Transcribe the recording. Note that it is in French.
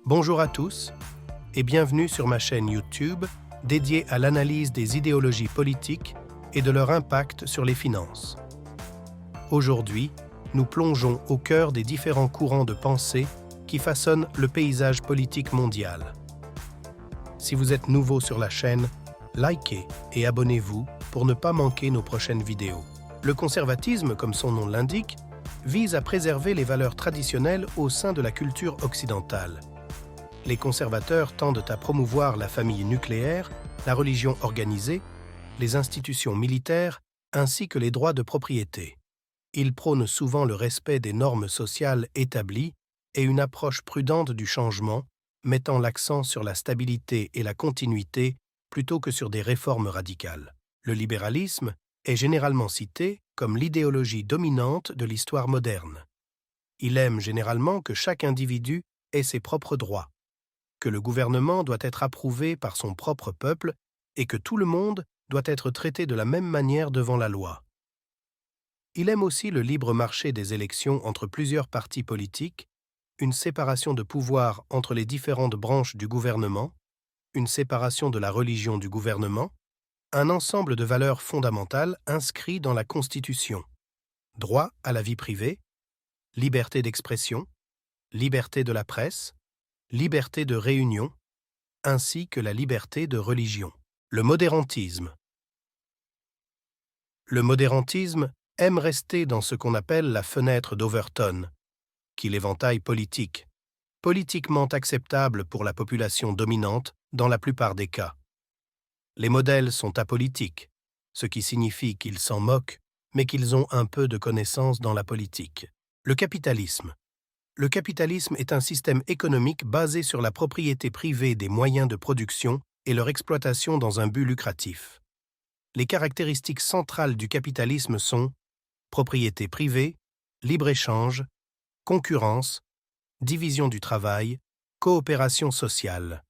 Bonjour à tous et bienvenue sur ma chaîne YouTube dédiée à l'analyse des idéologies politiques et de leur impact sur les finances. Aujourd'hui, nous plongeons au cœur des différents courants de pensée qui façonnent le paysage politique mondial. Si vous êtes nouveau sur la chaîne, likez et abonnez-vous pour ne pas manquer nos prochaines vidéos. Le conservatisme, comme son nom l'indique, vise à préserver les valeurs traditionnelles au sein de la culture occidentale. Les conservateurs tendent à promouvoir la famille nucléaire, la religion organisée, les institutions militaires ainsi que les droits de propriété. Ils prônent souvent le respect des normes sociales établies et une approche prudente du changement, mettant l'accent sur la stabilité et la continuité plutôt que sur des réformes radicales. Le libéralisme est généralement cité comme l'idéologie dominante de l'histoire moderne. Il aime généralement que chaque individu ait ses propres droits, que le gouvernement doit être approuvé par son propre peuple et que tout le monde doit être traité de la même manière devant la loi. Il aime aussi le libre marché des élections entre plusieurs partis politiques, une séparation de pouvoir entre les différentes branches du gouvernement, une séparation de la religion du gouvernement, un ensemble de valeurs fondamentales inscrits dans la Constitution: droit à la vie privée, liberté d'expression, liberté de la presse, liberté de réunion, ainsi que la liberté de religion. Le modérantisme. Le modérantisme aime rester dans ce qu'on appelle la fenêtre d'Overton, qui est l'éventail politique, politiquement acceptable pour la population dominante dans la plupart des cas. Les modèles sont apolitiques, ce qui signifie qu'ils s'en moquent, mais qu'ils ont un peu de connaissance dans la politique. Le capitalisme. Le capitalisme est un système économique basé sur la propriété privée des moyens de production et leur exploitation dans un but lucratif. Les caractéristiques centrales du capitalisme sont propriété privée, libre-échange, concurrence, division du travail, coopération sociale.